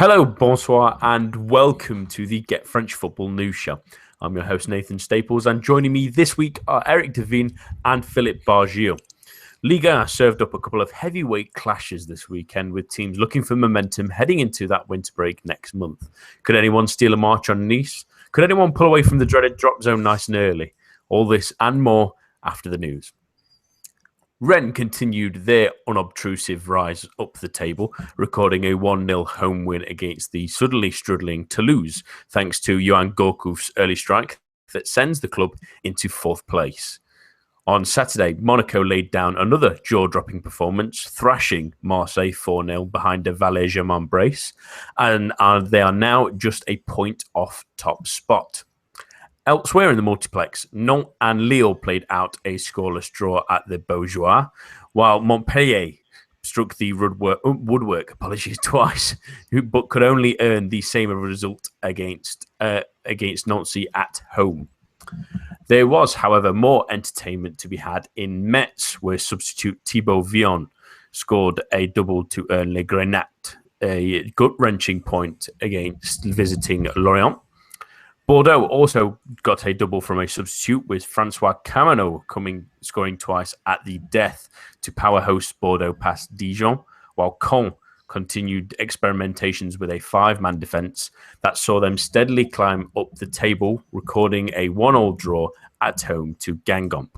Hello, bonsoir, and welcome to the Get French Football News Show. I'm your host, Nathan Staples, and joining me this week are Eric Devine and Philippe Bargil. Liga 1 served up a couple of heavyweight clashes this weekend with teams looking for momentum heading into that winter break next month. Could anyone steal a march on Nice? Could anyone pull away from the dreaded drop zone nice and early? All this and more after the news. Rennes continued their unobtrusive rise up the table, recording a 1-0 home win against the suddenly struggling Toulouse, thanks to Yoann Gourcuff's early strike that sends the club into fourth place. On Saturday, Monaco laid down another jaw-dropping performance, thrashing Marseille 4-0 behind a Valais-Germain brace, and they are now just a point off top spot. Elsewhere in the multiplex, Nantes and Lille played out a scoreless draw at the Beaujoire, while Montpellier struck the woodwork twice, but could only earn the same result against Nancy at home. There was, however, more entertainment to be had in Metz, where substitute Thibaut Vion scored a double to earn Le Grenat, a gut-wrenching point against visiting Lorient. Bordeaux also got a double from a substitute, with Francois Camano scoring twice at the death to power host Bordeaux past Dijon, while Caen continued experimentations with a five-man defence that saw them steadily climb up the table, recording a 1-1 draw at home to Guingamp.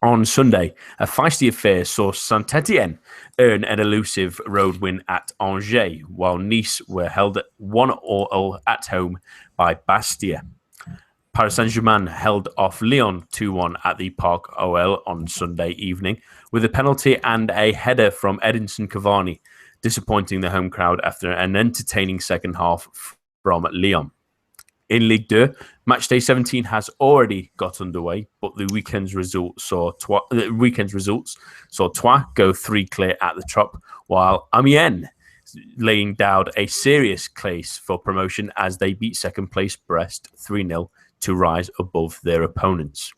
On Sunday, a feisty affair saw Saint-Etienne earn an elusive road win at Angers, while Nice were held at 1-1 at home by Bastia. Paris Saint-Germain held off Lyon 2-1 at the Parc OL on Sunday evening, with a penalty and a header from Edinson Cavani, disappointing the home crowd after an entertaining second half from Lyon. In Ligue 2, Matchday 17 has already got underway, but the weekend's results saw Troyes go 3 clear at the top, while Amiens laying down a serious case for promotion as they beat second place Brest 3-0 to rise above their opponents.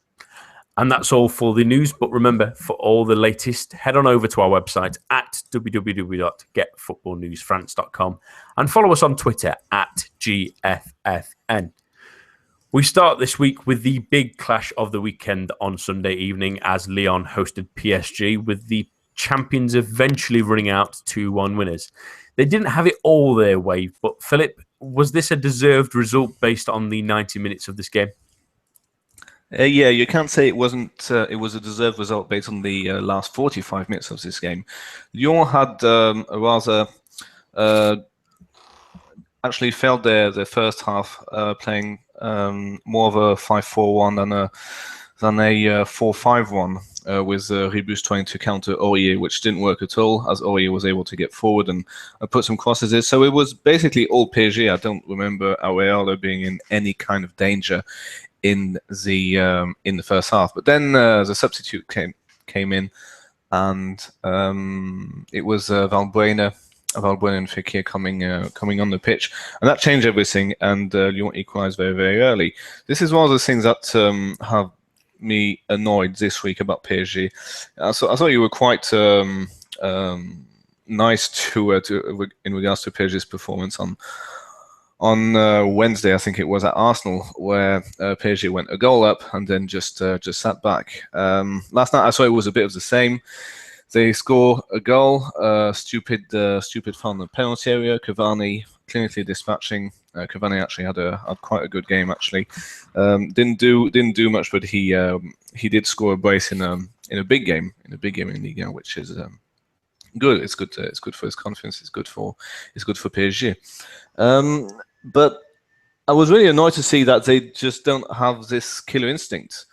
And that's all for the news. But remember, for all the latest, head on over to our website at www.getfootballnewsfrance.com and follow us on Twitter at GFFN. We start this week with the big clash of the weekend on Sunday evening as Lyon hosted PSG, with the champions eventually running out 2-1 winners. They didn't have it all their way, but Philip, was this a deserved result based on the 90 minutes of this game? Yeah, you can't say it wasn't. It was a deserved result based on the last 45 minutes of this game. Lyon had a rather actually failed their first half, playing more of a 5-4-1 than a 4-5-1, with Ribus trying to counter Aurier, which didn't work at all, as Aurier was able to get forward and put some crosses in. So it was basically all PSG. I don't remember Areola being in any kind of danger in the first half. But then the substitute came in, and it was Valbuena and Fekir coming on the pitch, and that changed everything. And Lyon equalized very, very early. This is one of those things that have me annoyed this week about PSG. I thought you were quite nice to in regards to PSG's performance on Wednesday. I think it was at Arsenal, where PSG went a goal up and then just sat back. Last night I saw it was a bit of the same. They score a goal, stupid foul in the penalty area. Cavani clinically dispatching. Cavani actually had quite a good game. Actually, didn't do much, but he did score a brace in a big game in Ligue 1, which is good. It's good for his confidence. It's good for PSG. But I was really annoyed to see that they just don't have this killer instinct.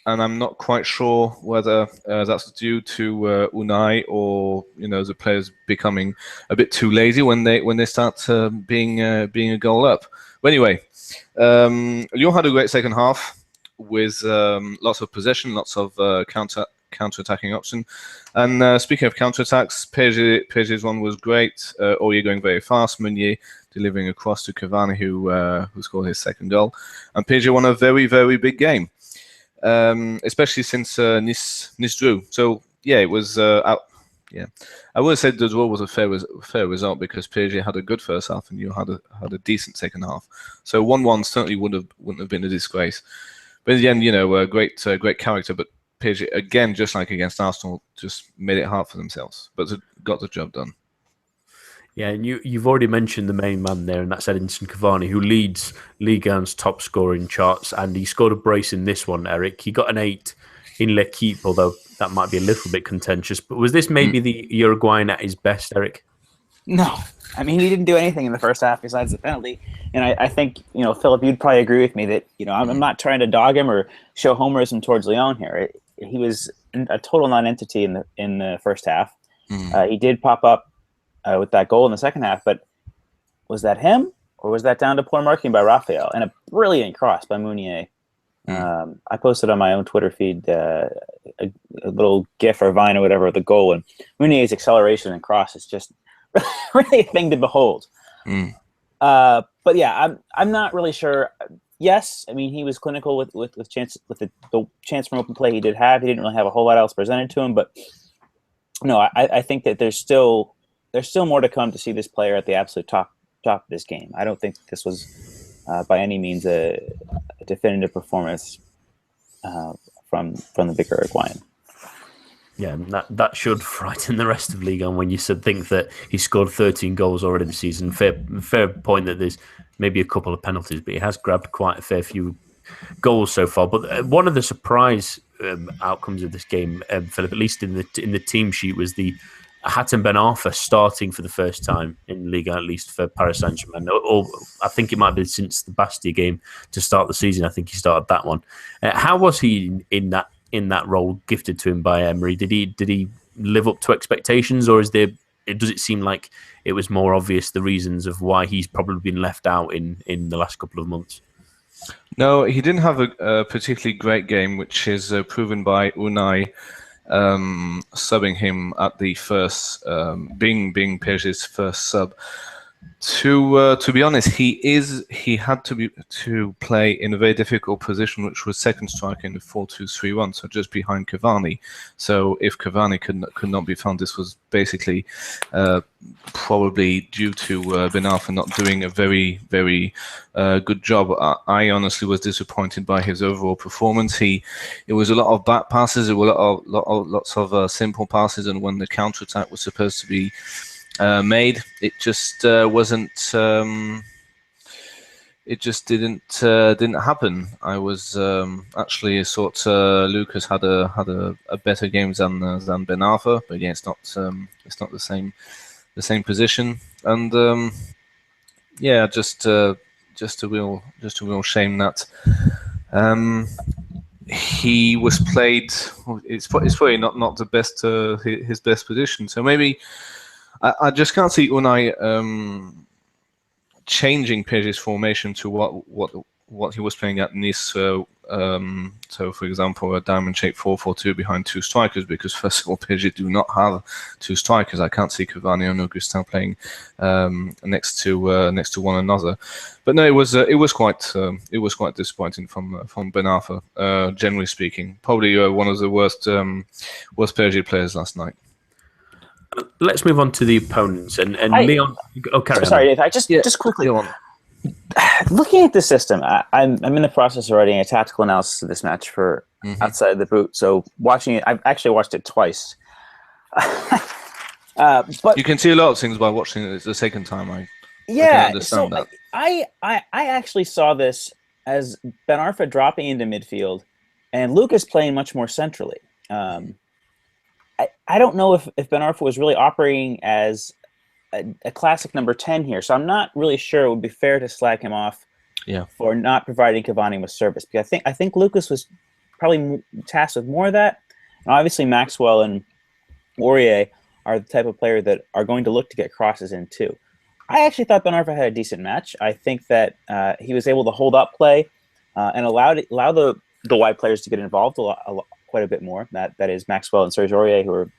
And I'm not quite sure whether that's due to Unai, or the players becoming a bit too lazy when they start being a goal up. But anyway, Lyon had a great second half with lots of possession, lots of counter-attacking option. And speaking of counter-attacks, PSG's one was great. Aurier going very fast, Meunier delivering a cross to Cavani, who scored his second goal. And PSG won a very, very big game. Especially since Nice drew. So yeah, it was Yeah, I would say the draw was a fair result because PSG had a good first half and you had a decent second half. So 1-1 certainly wouldn't have been a disgrace. But in the end, great character. But PSG again, just like against Arsenal, just made it hard for themselves, but got the job done. Yeah, and you've already mentioned the main man there, and that's Edinson Cavani, who leads Ligue 1's top scoring charts, and he scored a brace in this one, Eric. He got an 8 in L'Equipe, although that might be a little bit contentious. But was this maybe the Uruguayan at his best, Eric? No. I mean, he didn't do anything in the first half besides the penalty. And I think, Philip, you'd probably agree with me that, I'm not trying to dog him or show homerism towards Lyon here. He was a total non-entity in the first half. He did pop up with that goal in the second half, but was that him or was that down to poor marking by Raphael and a brilliant cross by Meunier? I posted on my own Twitter feed a little GIF or Vine or whatever of the goal, and Meunier's acceleration and cross is just really a thing to behold. But yeah, I'm not really sure. Yes, I mean he was clinical with the chance from open play he did have. He didn't really have a whole lot else presented to him, but no, I think that there's still more to come to see this player at the absolute top of this game. I don't think this was by any means a definitive performance from the big Uruguayan. Yeah, that should frighten the rest of Ligue 1 when you think that he scored 13 goals already this season. Fair point that there's maybe a couple of penalties, but he has grabbed quite a fair few goals so far. But one of the surprise outcomes of this game, Philip, at least in the team sheet, was the Hatem Ben Arfa starting for the first time in Ligue 1, at least for Paris Saint-Germain. Or I think it might have been since the Bastia game to start the season. I think he started that one. How was he in that role gifted to him by Emery? Did he live up to expectations, or does it seem like it was more obvious the reasons of why he's probably been left out in the last couple of months? No, he didn't have a particularly great game, which is proven by Unai subbing him at the first, being PSG's first sub. To be honest, he had to play in a very difficult position, which was second striker in the 4-2-3-1, so just behind Cavani. So if Cavani could not be found, this was basically probably due to Ben Arfa not doing a very, very good job. I honestly was disappointed by his overall performance. It was a lot of back passes, it was lots of simple passes, and when the counter attack was supposed to be made, it just wasn't. It just didn't happen. I was actually thought Lucas had a better game than Ben Arfa, but again, it's not the same position, and yeah, just a real shame that he was played. It's probably not the best his best position. So maybe. I just can't see Unai changing PSG's formation to what he was playing at Nice. So, for example, a diamond-shaped 4-4-2 behind two strikers, because first of all, PSG do not have two strikers. I can't see Cavani and Augustin playing next to one another. But no, it was quite disappointing from Ben Arfa, generally speaking. Probably one of the worst PSG players last night. Let's move on to the opponents and Leon. Oh, carry sorry, on. Dave. Just quickly. Looking at this system, I'm in the process of writing a tactical analysis of this match for Outside the Boot. So watching it, I've actually watched it twice. But you can see a lot of things by watching it the second time. I can understand that. I actually saw this as Ben Arfa dropping into midfield and Lucas playing much more centrally. I don't know if Ben Arfa was really operating as a classic number 10 here, so I'm not really sure it would be fair to slag him off for not providing Cavani with service. Because I think Lucas was probably tasked with more of that. And obviously Maxwell and Aurier are the type of player that are going to look to get crosses in too. I actually thought Ben Arfa had a decent match. I think that he was able to hold up play and allow the wide players to get involved quite a bit more. That is Maxwell and Serge Aurier, who are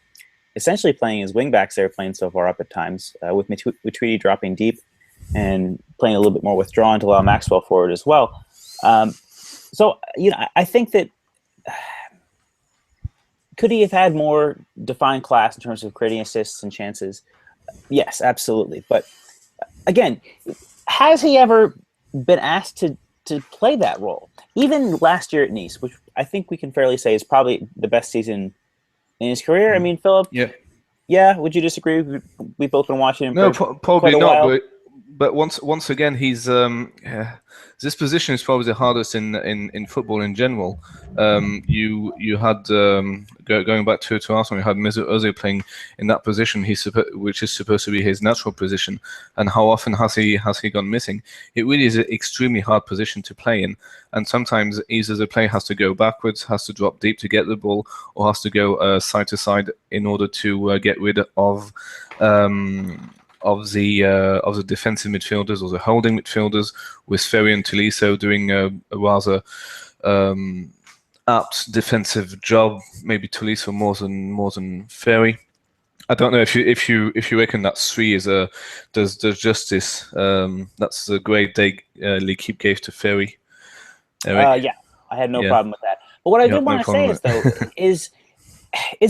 essentially playing as wingbacks they're playing so far up at times, with Matuidi dropping deep and playing a little bit more withdrawn to allow Maxwell forward as well. So, I think that Could he have had more defined class in terms of creating assists and chances? Yes, absolutely. But again, has he ever been asked to play that role? Even last year at Nice, which I think we can fairly say is probably the best season in his career. I mean, Philip, yeah, would you disagree? We've both been watching him No, for probably quite a not. while. But once again, he's this position is probably the hardest in football in general. You had going back to Arsenal, you had Mesut Ozil playing in that position. Which is supposed to be his natural position, and how often has he gone missing? It really is an extremely hard position to play in, and sometimes either the player has to go backwards, has to drop deep to get the ball, or has to go side to side in order to get rid of the defensive midfielders or the holding midfielders, with Ferry and Tolisso doing a rather apt defensive job. Maybe Tolisso more than Ferry. I don't know if you reckon that 3 does justice. That's a great day L'Équipe gave to Ferry. Yeah, I had no problem with that. But what I did want to say is, though, is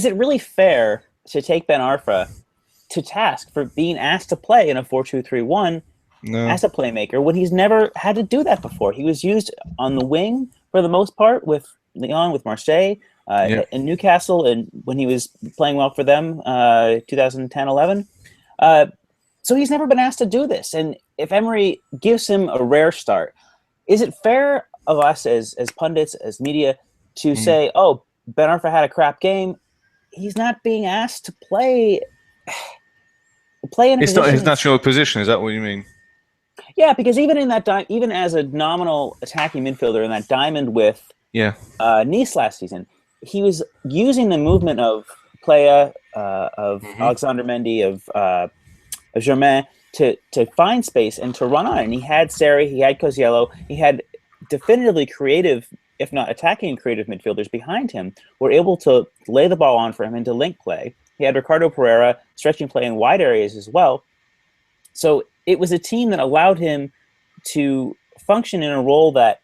it really fair to take Ben Arfa to task for being asked to play in a 4-2-3-1 as a playmaker when he's never had to do that before? He was used on the wing for the most part with Lyon, with Marseille, in Newcastle, and when he was playing well for them, 2010-11. So he's never been asked to do this. And if Emery gives him a rare start, is it fair of us as pundits, as media, to say, oh, Ben Arfa had a crap game? He's not being asked to play in a It's not his natural position. Is that what you mean? Yeah, because even in that even as a nominal attacking midfielder in that diamond with Nice last season, he was using the movement of Playa, of Alexander Mendy, of Germain to find space and to run on it. And he had Sarri, he had Cosiello, he had definitively creative, if not attacking creative midfielders behind him, were able to lay the ball on for him and to link play. He had Ricardo Pereira stretching play in wide areas as well. So it was a team that allowed him to function in a role that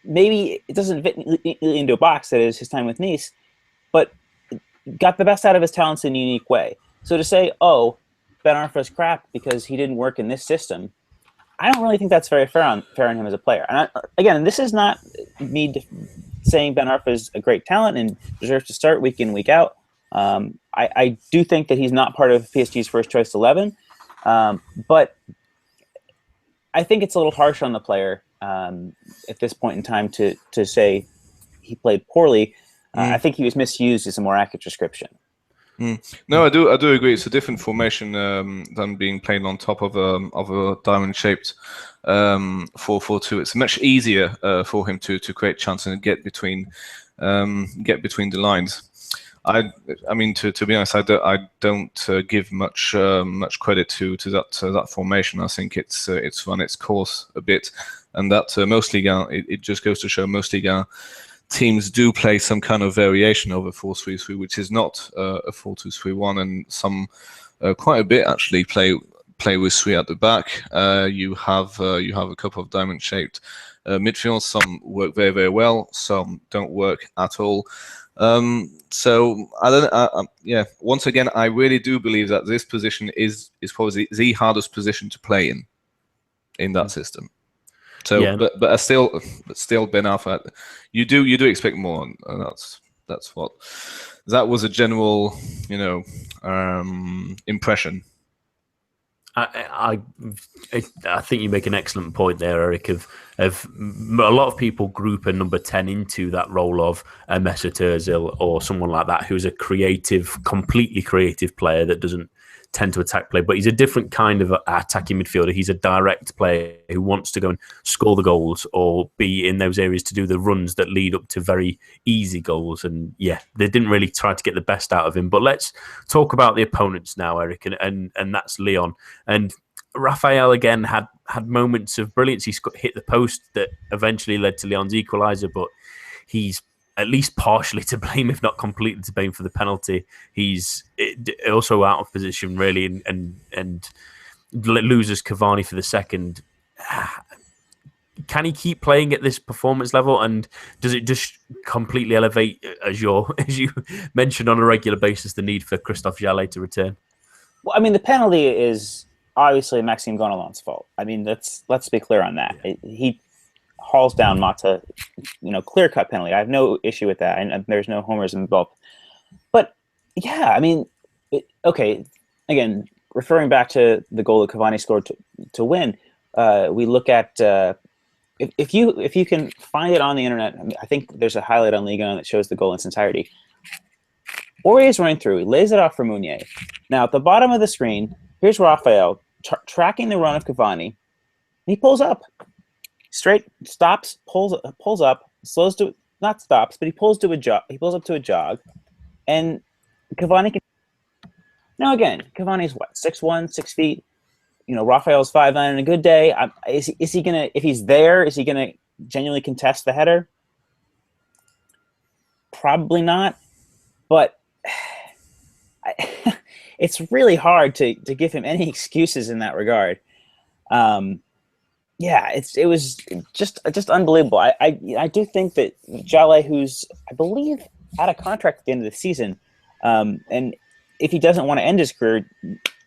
maybe it doesn't fit into a box, that is his time with Nice, but got the best out of his talents in a unique way. So to say, oh, Ben Arfa's crap because he didn't work in this system, I don't really think that's very fair on him as a player. And again, this is not me saying Ben Arfa is a great talent and deserves to start week in, week out. I do think that he's not part of PSG's first choice 11, but I think it's a little harsh on the player at this point in time to say he played poorly. I think he was misused is a more accurate description. No, I do agree. It's a different formation than being played on top of a diamond-shaped 4-4-2. It's much easier for him to create chance and get between the lines. I mean, to be honest, I don't give much credit to that formation. I think it's run its course a bit, and that most Liga, it just goes to show most Liga teams do play some kind of variation of a 4-3-3, which is not a 4-2-3-1, and some quite a bit actually play with 3 at the back. You have a couple of diamond-shaped midfields. Some work very, very well. Some don't work at all. So I don't. Once again, I really do believe that this position is probably the hardest position to play in that system. So, but still, Ben Arfa, you do expect more, and that was a general, impression. I think you make an excellent point there, Eric. Of a lot of people group a number 10 into that role of a Mesut Ozil or someone like that, who's a completely creative player that doesn't tend to attack play, but he's a different kind of attacking midfielder. He's a direct player who wants to go and score the goals or be in those areas to do the runs that lead up to very easy goals. And yeah, they didn't really try to get the best out of him. But let's talk about the opponents now, Eric, and that's Lyon. And Raphael again had moments of brilliance. He hit the post that eventually led to Lyon's equaliser, but he's at least partially to blame, if not completely to blame, for the penalty. He's also out of position, really, and loses Cavani for the second. can he keep playing at this performance level, and does it just completely elevate, as you mentioned on a regular basis, the need for Christophe Jallet to return? Well, I mean, the penalty is obviously Maxime Gonalon's fault. I mean, let's be clear on that. Yeah. He hauls down Mata, clear-cut penalty. I have no issue with that, and there's no homers involved. But yeah, I mean, okay. Again, referring back to the goal that Cavani scored to win, we look at if you can find it on the internet. I think there's a highlight on Ligue 1 that shows the goal in its entirety. Aurier's running through. He lays it off for Meunier. Now, at the bottom of the screen, here's Raphael tracking the run of Cavani. He pulls up. Straight stops, pulls up, slows to not stops, but he pulls to a jog. He pulls up to a jog, and Cavani can. Now again, Cavani's what, 6'1", 6 feet. Raphael's 5'9". On a good day, is he gonna? If he's there, is he gonna genuinely contest the header? Probably not. But it's really hard to give him any excuses in that regard. Yeah, it was just unbelievable. I do think that Jallet, who's I believe out of contract at the end of the season, and if he doesn't want to end his career,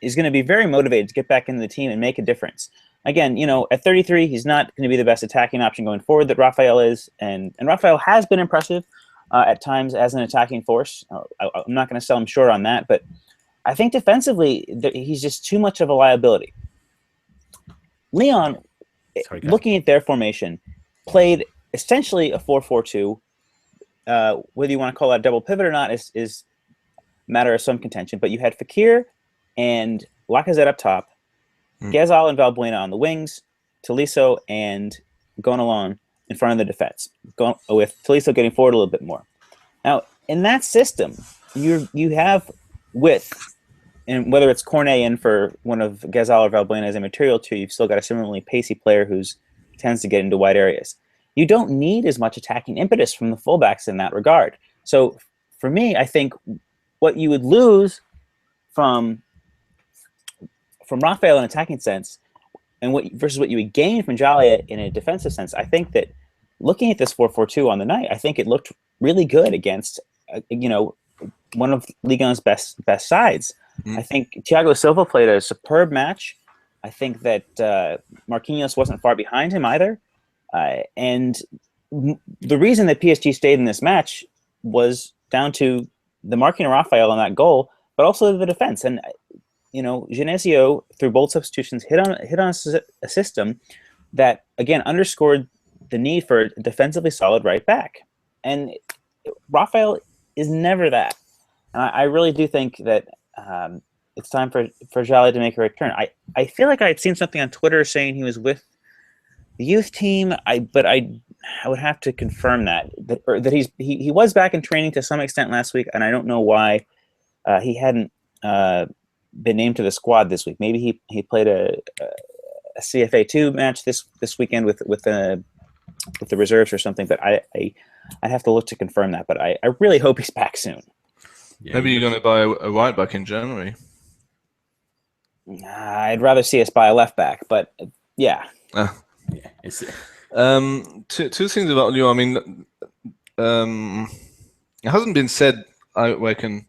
is going to be very motivated to get back into the team and make a difference. Again, at 33, he's not going to be the best attacking option going forward that Raphael is, and Raphael has been impressive at times as an attacking force. I'm not going to sell him short on that, but I think defensively he's just too much of a liability. Lyon, looking at their formation, played essentially a 4-4-2. Whether you want to call that a double pivot or not is a matter of some contention. But you had Fekir and Lacazette up top, Ghezal and Valbuena on the wings, Tolisso and Gonalon in front of the defense, with Tolisso getting forward a little bit more. Now, in that system, you have width, and whether it's Cornet in for one of Ghezal or Valbuena as a material too, you've still got a similarly pacey player who tends to get into wide areas. You don't need as much attacking impetus from the fullbacks in that regard. So for me, I think what you would lose from Raphael in an attacking sense, and versus what you would gain from Jallet in a defensive sense, I think that looking at this 4-4-2 on the night, I think it looked really good against one of Ligue 1's best sides. I think Thiago Silva played a superb match. I think that Marquinhos wasn't far behind him either. And the reason that PSG stayed in this match was down to the marking of Raphael on that goal, but also the defense. And Genesio, through bold substitutions, hit on a system that again underscored the need for a defensively solid right back. And Raphael is never that. And I really do think that it's time for Jallet to make a return. I feel like I had seen something on Twitter saying he was with the youth team. But I would have to confirm that he was back in training to some extent last week, and I don't know why he hadn't been named to the squad this week. Maybe he played a CFA 2 match this weekend with the reserves or something. But I'd have to look to confirm that. But I really hope he's back soon. Yeah, maybe you're going to buy a right back in January. I'd rather see us buy a left back, but yeah. Yeah, two things about Lyon. I mean, it hasn't been said, I reckon,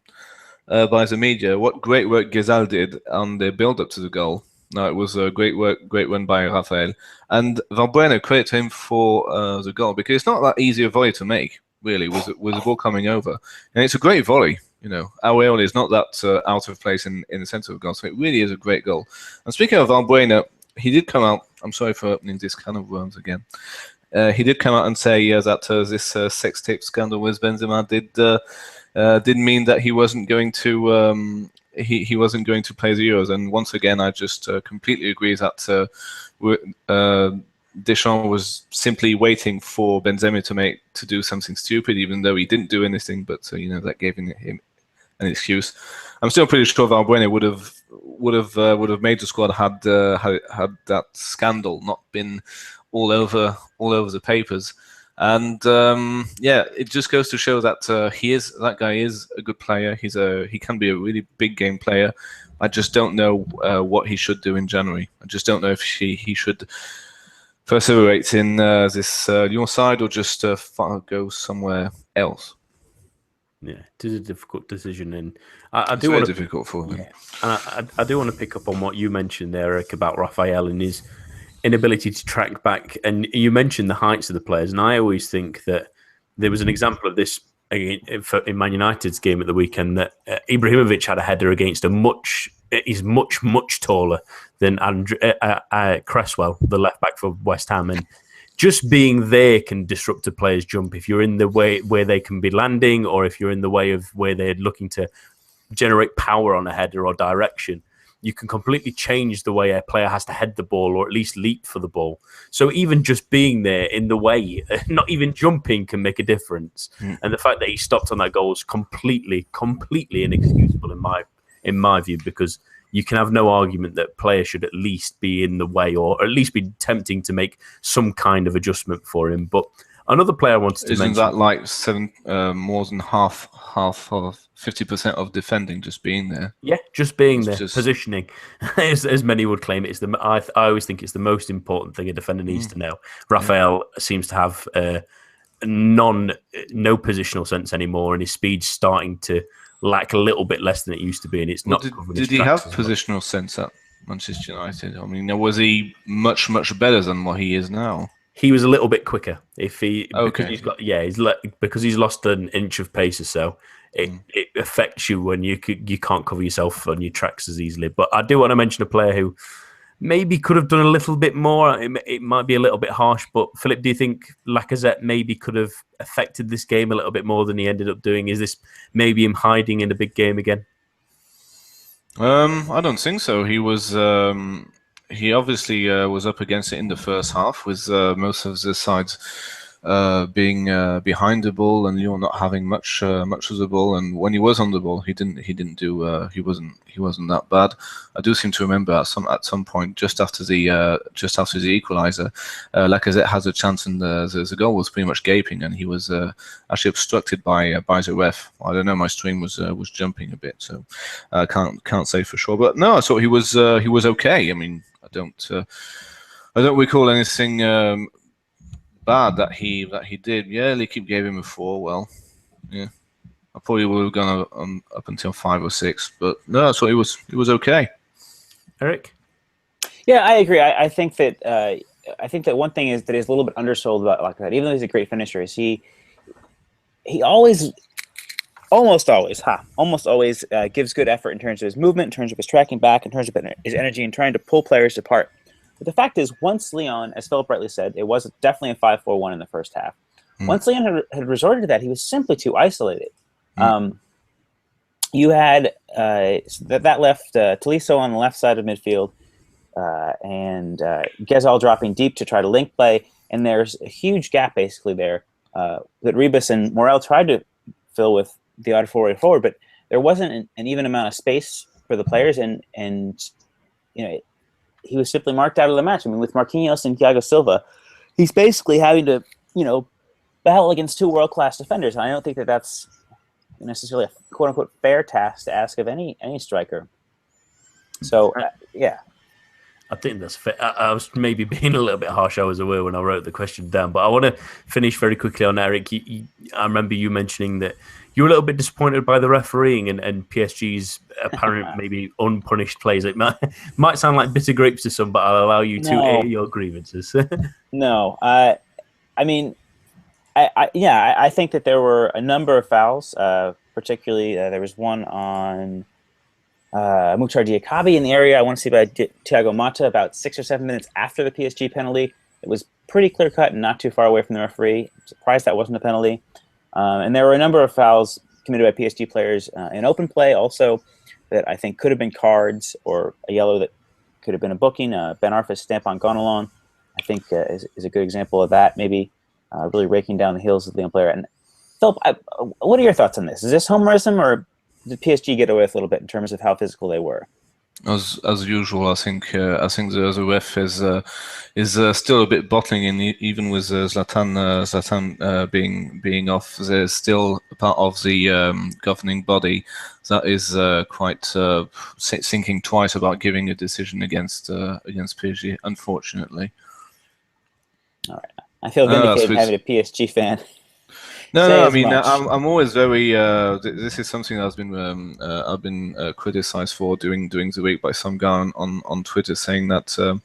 by the media what great work Ghezal did on the build-up to the goal. No, it was a great run by Raphael. And Valbuena, credit to him for the goal, because it's not that easy a volley to make, really, with the ball coming over. And it's a great volley. Areola is not that out of place in the center of the goal, so it really is a great goal. And speaking of Valbuena, he did come out, I'm sorry for opening this can of worms again, he did come out and say that this sex tape scandal with Benzema did mean that he wasn't going to he wasn't going to play the Euros. And once again, I just completely agree that Deschamps was simply waiting for Benzema to do something stupid, even though he didn't do anything. But that gave him an excuse. I'm still pretty sure Valbuena would have made the squad had that scandal not been all over the papers. And it just goes to show that that guy is a good player. He can be a really big game player. I just don't know what he should do in January. I just don't know if he should perseverate in this Lyon side or just go somewhere else? Yeah, it is a difficult decision, and I It's do very want to. difficult for him. Yeah, and I do want to pick up on what you mentioned there, Eric, about Raphael and his inability to track back. And you mentioned the heights of the players, and I always think that there was an example of this in Man United's game at the weekend that Ibrahimovic had a header against he's much taller than Cresswell, the left back for West Ham, and just being there can disrupt a player's jump if you're in the way where they can be landing, or if you're in the way of where they're looking to generate power on a header or direction. You can completely change the way a player has to head the ball or at least leap for the ball. So even just being there in the way, not even jumping, can make a difference. And the fact that he stopped on that goal is completely inexcusable in my view, because you can have no argument that players should at least be in the way or at least be tempting to make some kind of adjustment for him. But another player I wanted to mention... Isn't that like more than half of 50% of defending just being there? Yeah, just being there, positioning, as many would claim. I always think it's the most important thing a defender needs to know. Raphael seems to have no positional sense anymore, and his speed's starting to lack a little bit less than it used to be, and it's not. Did he have positional sense at Manchester United? I mean, was he much better than what he is now? He was a little bit quicker. Because he's lost an inch of pace or so. It affects you when you can't cover yourself on your tracks as easily. But I do want to mention a player who maybe could have done a little bit more. It might be a little bit harsh, but Philip, do you think Lacazette maybe could have affected this game a little bit more than he ended up doing? Is this maybe him hiding in a big game again? I don't think so. He was. He obviously was up against it in the first half, with most of the sides being behind the ball and Lyon not having much of the ball. And when he was on the ball, he wasn't that bad. I do seem to remember at some point just after the equaliser, Lacazette has a chance, and the goal was pretty much gaping, and he was actually obstructed by the ref. I don't know, my stream was jumping a bit, so I can't say for sure. But no, I thought he was okay. I mean, I don't recall anything bad that he did. Yeah, L'Équipe gave him a 4. Well, yeah, I probably would have gone up until 5 or 6, but no, I thought he was okay. Eric? Yeah, I agree. I think that one thing is that he's a little bit undersold about like that. Even though he's a great finisher, is he almost always gives good effort in terms of his movement, in terms of his tracking back, in terms of his energy, and trying to pull players apart. But the fact is, once Lyon, as Philip rightly said, it was definitely a 5-4-1 in the first half. Once Lyon had resorted to that, he was simply too isolated. You had that left Tolisso on the left side of midfield, and Ghezal dropping deep to try to link play, and there's a huge gap basically there that Ribas and Morel tried to fill with the odd forward, but there wasn't an even amount of space for the players, and you know, he was simply marked out of the match. I mean, with Marquinhos and Thiago Silva, he's basically having to, battle against 2 world-class defenders. And I don't think that that's necessarily a quote-unquote fair task to ask of any striker. So, yeah. I think that's fair. I was maybe being a little bit harsh, I was aware, when I wrote the question down. But I want to finish very quickly on Eric. I remember you mentioning that you were a little bit disappointed by the refereeing and PSG's apparent maybe unpunished plays. It might sound like bitter grapes to some, but I'll allow you to air your grievances. No. I mean, I think that there were a number of fouls, particularly there was one on Mukhtar Diakabi in the area. I want to say about Thiago Motta about 6 or 7 minutes after the PSG penalty. It was pretty clear-cut and not too far away from the referee. I'm surprised that wasn't a penalty. And there were a number of fouls committed by PSG players in open play also that I think could have been cards, or a yellow that could have been a booking. Ben Arfa's stamp on Gonalon, I think, is a good example of that, maybe really raking down the heels of the player. And Philip, what are your thoughts on this? Is this homerism, or did PSG get away with a little bit in terms of how physical they were? As usual, I think the ref is still a bit bottling in, even with Zlatan being off. There's still a part of the governing body that is quite thinking twice about giving a decision against PSG, unfortunately. All right. I feel vindicated having a PSG fan. No. I as mean, much. I'm always very. This is something I've been criticized for during the week by some guy on Twitter, saying that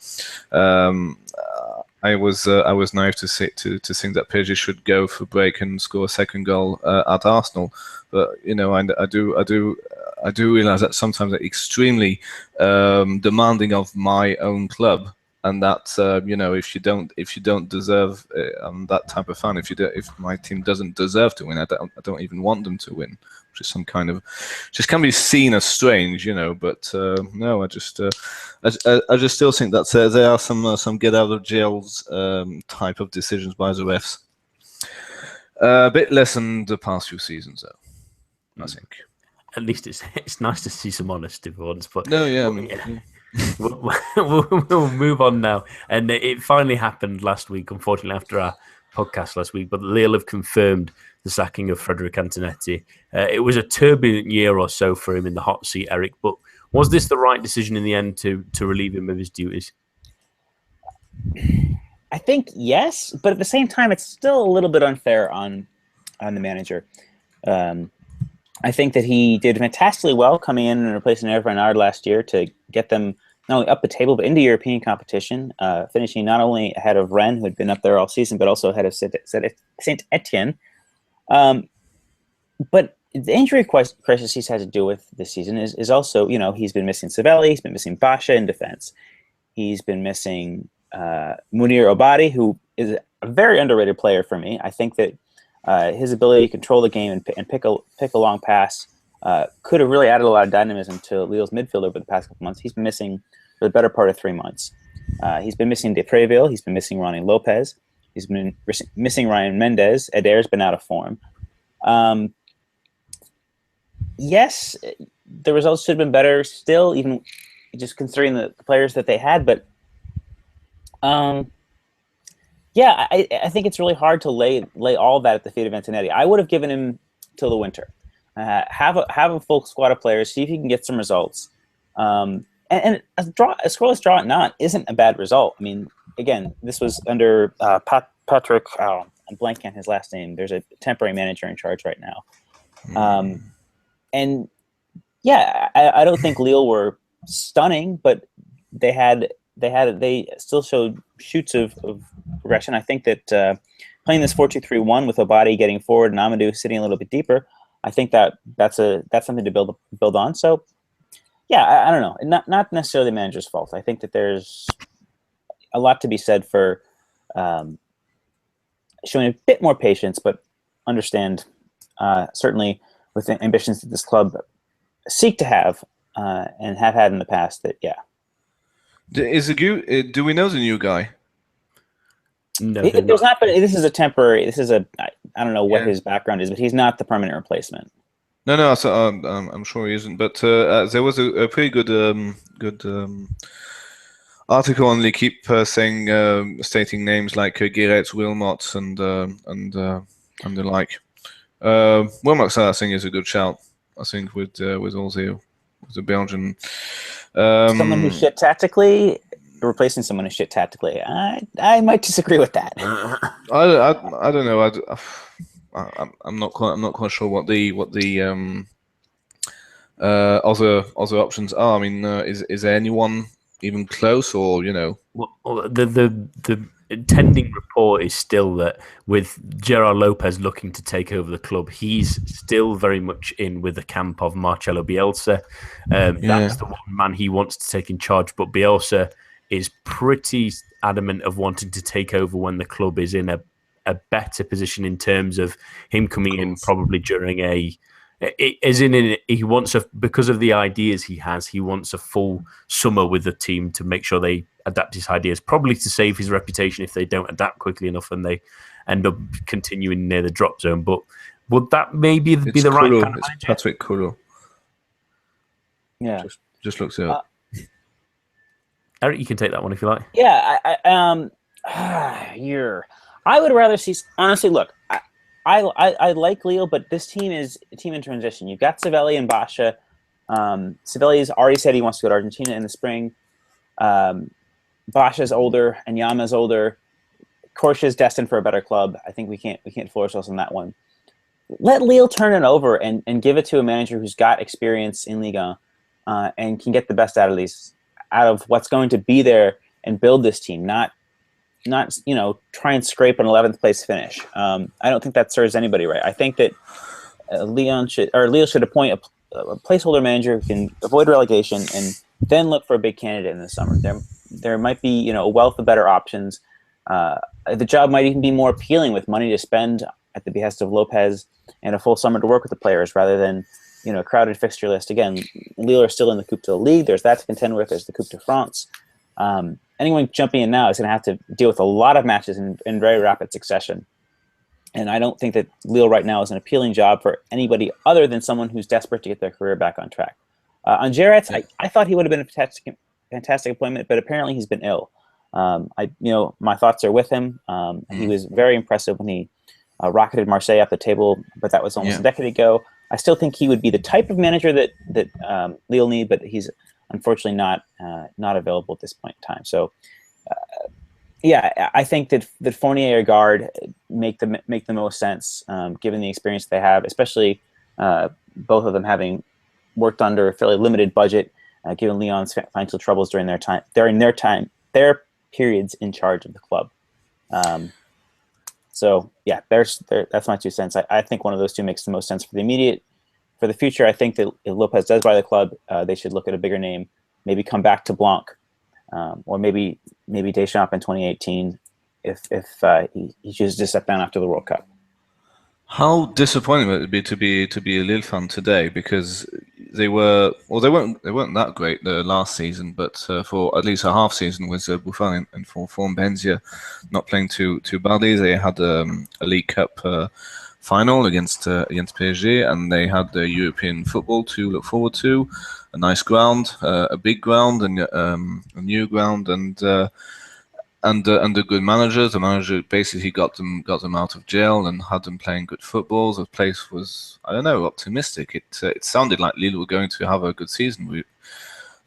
I was naive to think that PSG should go for break and score a second goal at Arsenal, but I do realize that sometimes I'm extremely demanding of my own club, and that if you don't deserve, I'm that type of fan. If my team doesn't deserve to win, I don't even want them to win, which is some kind of just can be seen as strange, But no, I just still think that there are some get out of jails type of decisions by the refs. A bit less than the past few seasons, though. I think. At least it's nice to see some honesty for once. But no, yeah. We'll move on now. And it finally happened last week, unfortunately, after our podcast last week. But Lille have confirmed the sacking of Frederic Antonetti. It was a turbulent year or so for him in the hot seat, Eric. But was this the right decision in the end to relieve him of his duties? I think yes, but at the same time, it's still a little bit unfair on the manager. I think that he did fantastically well coming in and replacing Hervé Renard last year to get them not only up the table but into European competition, finishing not only ahead of Rennes, who had been up there all season, but also ahead of Saint Etienne. But the injury crisis he's had to deal with this season is also, he's been missing Savelli, he's been missing Basha in defense. He's been missing Munir Obadi, who is a very underrated player for me. I think that his ability to control the game and pick a long pass could have really added a lot of dynamism to Lille's midfield over the past couple months. He's been missing for the better part of 3 months. He's been missing Depreville. He's been missing Ronnie Lopez. He's been missing Ryan Mendes. Adair's been out of form. Yes, the results should have been better still, even just considering the players that they had. But yeah, I think it's really hard to lay all that at the feet of Antonetti. I would have given him till the winter. Have a full squad of players, see if you can get some results. And a scoreless draw at Nantes isn't a bad result. I mean, again, this was under Patrick. I'm blanking on his last name. There's a temporary manager in charge right now. And yeah, I don't think Lille were stunning, but they still showed shoots of progression. I think that playing this 4-2-3-1 with Obadi getting forward and Amadou sitting a little bit deeper, I think that's something to build on. So yeah, I don't know. Not necessarily the manager's fault. I think that there's a lot to be said for showing a bit more patience, but understand certainly with the ambitions that this club seek to have and have had in the past. That yeah. Do we know the new guy? No, there's not. But this is a temporary. This is I don't know what his background is, but he's not the permanent replacement. No. So I'm sure he isn't. But there was a pretty good article on L'Equipe stating names like Guéret, Wilmot, and the like. Wilmot, I think, is a good shout. I think with all the Belgian. Someone who's shit tactically, replacing someone who's shit tactically. I might disagree with that. I don't know. I'm not quite sure what the other options are. I mean, is there anyone even close, or Well, the intending report is still that with Gerard Lopez looking to take over the club, he's still very much in with the camp of Marcelo Bielsa. That's the one man he wants to take in charge, but Bielsa is pretty adamant of wanting to take over when the club is in a better position in terms of him coming in probably during he wants because of the ideas he has, he wants a full summer with the team to make sure they adapt his ideas, probably to save his reputation if they don't adapt quickly enough and they end up continuing near the drop zone. But would that maybe be the right kind of It's Patrick Koulou. Yeah. Just looks it up. Eric, you can take that one if you like. Yeah, I would rather see. Honestly, look, I like Lille, but this team is a team in transition. You've got Savelli and Basha. Savelli has already said he wants to go to Argentina in the spring. Basha's older and Yama's older. Corsia is destined for a better club. I think we can't fool ourselves on that one. Let Lille turn it over and give it to a manager who's got experience in Liga and can get the best out of what's going to be there and build this team, not try and scrape an 11th place finish. I don't think that serves anybody right. I think that Lille should appoint a placeholder manager who can avoid relegation and then look for a big candidate in the summer. There might be a wealth of better options. The job might even be more appealing with money to spend at the behest of Lopez and a full summer to work with the players rather than a crowded fixture list. Again, Lille are still in the Coupe de la Ligue. There's that to contend with. There's the Coupe de France. Anyone jumping in now is going to have to deal with a lot of matches in very rapid succession. And I don't think that Lille right now is an appealing job for anybody other than someone who's desperate to get their career back on track. On Jarrett, I thought he would have been a fantastic appointment, but apparently he's been ill. My thoughts are with him. He was very impressive when he rocketed Marseille up the table, but that was almost a decade ago. I still think he would be the type of manager that Lille need, but he's unfortunately not available at this point in time. So, I think that Fournier or Gard make the most sense given the experience they have, especially both of them having worked under a fairly limited budget, given Lyon's financial troubles during their periods in charge of the club. That's my 2 cents. I think one of those two makes the most sense for the immediate. For the future, I think that if Lopez does buy the club, they should look at a bigger name, maybe come back to Blanc, or maybe Deschamps in 2018 if he chooses to step down after the World Cup. How disappointing would it be to be a Lille fan today, because they weren't that great the last season, but for at least a half season with Buffon and for Benzia not playing too badly. They had a League Cup final against PSG, and they had the European football to look forward to, a nice ground, a big ground, and a new ground, and a good manager. The manager basically got them out of jail and had them playing good football. The place was, I don't know, optimistic. It sounded like Lille were going to have a good season.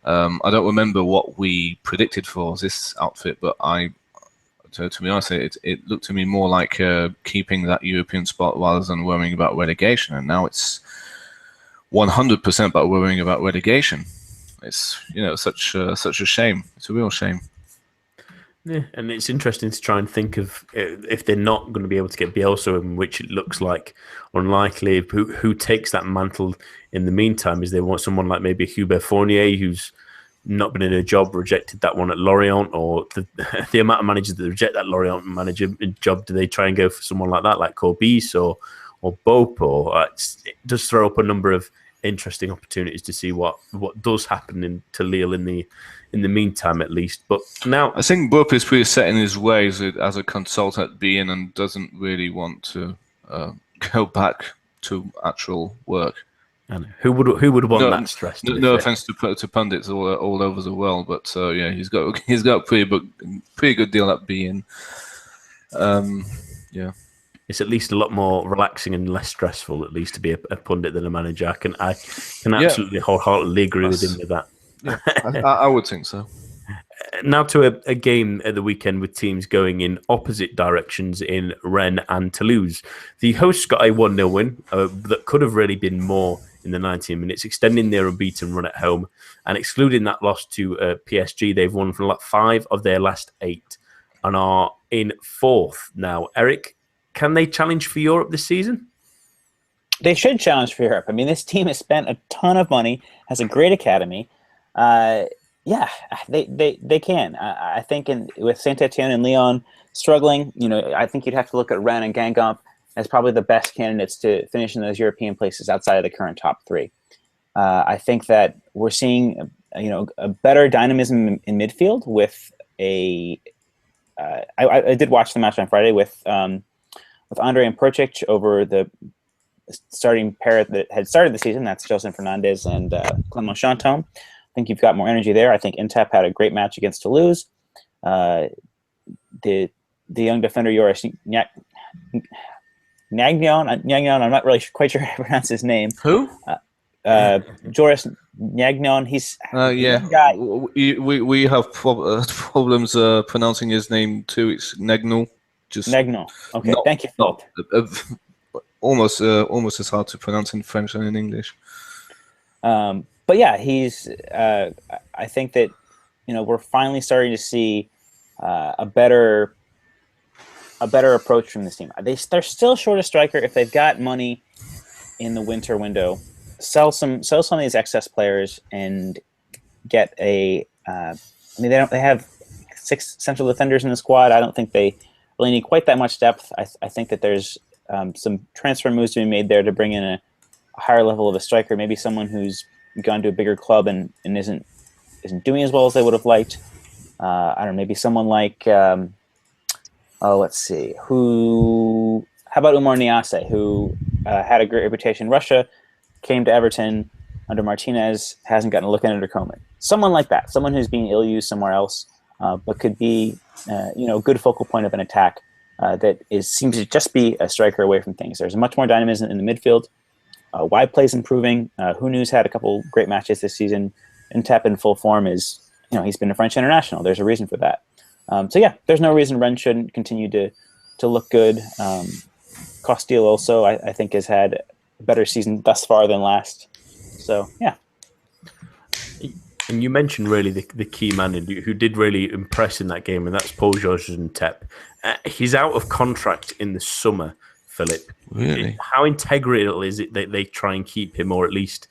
I don't remember what we predicted for this outfit, but to be honest, it looked to me more like keeping that European spot rather than worrying about relegation. And now it's 100% about worrying about relegation. It's such a shame. It's a real shame. Yeah, and it's interesting to try and think of if they're not going to be able to get Bielsa, in which it looks like unlikely, who takes that mantle in the meantime. Is they want someone like maybe Hubert Fournier, who's not been in a job, rejected that one at Lorient, or the amount of managers that reject that Lorient manager job, do they try and go for someone like that, like Corbis or Bope? Or it does throw up a number of interesting opportunities to see what does happen to Lille in the meantime, at least. But now I think Bope is pretty set in his ways as a consultant being, and doesn't really want to go back to actual work. And who would want that stress? No offense to pundits all over the world, but he's got a pretty good deal at being. It's at least a lot more relaxing and less stressful, at least, to be a pundit than a manager. I can absolutely wholeheartedly agree with him with that. Yeah, I would think so. Now to a game at the weekend with teams going in opposite directions in Rennes and Toulouse. The hosts got a 1-0 win that could have really been more in the 90 minutes, extending their unbeaten run at home, and excluding that loss to PSG, they've won from 5 of their last 8 and are in 4th now. Eric, can they challenge for Europe this season? They should challenge for Europe. I mean, this team has spent a ton of money, has a great academy. They can. I think with Saint-Etienne and Lyon struggling, I think you'd have to look at Rennes and Guingamp as probably the best candidates to finish in those European places outside of the current top 3. I think that we're seeing, a better dynamism in midfield with I did watch the match on Friday with Andre and Percic over the starting pair that had started the season. That's Joseph Fernandez and Clement Chantôme. I think you've got more energy there. I think Intap had a great match against Toulouse. The young defender Joris Gnagnon, I'm not really quite sure how to pronounce his name. Who? Joris Gnagnon. He's guy. We have problems pronouncing his name too. It's Gnagnon. just Magnon. Okay, not, thank you, Philip. almost as hard to pronounce in French than in English. But yeah, he's. I think that we're finally starting to see a better approach from this team. They're still short a striker. If they've got money in the winter window, sell some of these excess players and get a. They have 6 central defenders in the squad. I don't think they really need quite that much depth. I think that there's some transfer moves to be made there to bring in a higher level of a striker, maybe someone who's gone to a bigger club and isn't doing as well as they would have liked. I don't know, maybe someone like let's see, how about Umar Niasse, who had a great reputation in Russia, came to Everton under Martinez, hasn't gotten a look at under Koeman. Someone like that, someone who's being ill-used somewhere else, but could be a good focal point of an attack that seems to just be a striker away from things. There's much more dynamism in the midfield. Wide play's improving. Hunu's had a couple great matches this season. Ntep in full form is, he's been a French international. There's a reason for that. So yeah, there's no reason Rennes shouldn't continue to look good. Costil also, I think, has had a better season thus far than last. So yeah. And you mentioned really the key man who did really impress in that game, and that's Paul-Georges Ntep. He's out of contract in the summer, Philip. Really? How integral is it that they try and keep him, or at least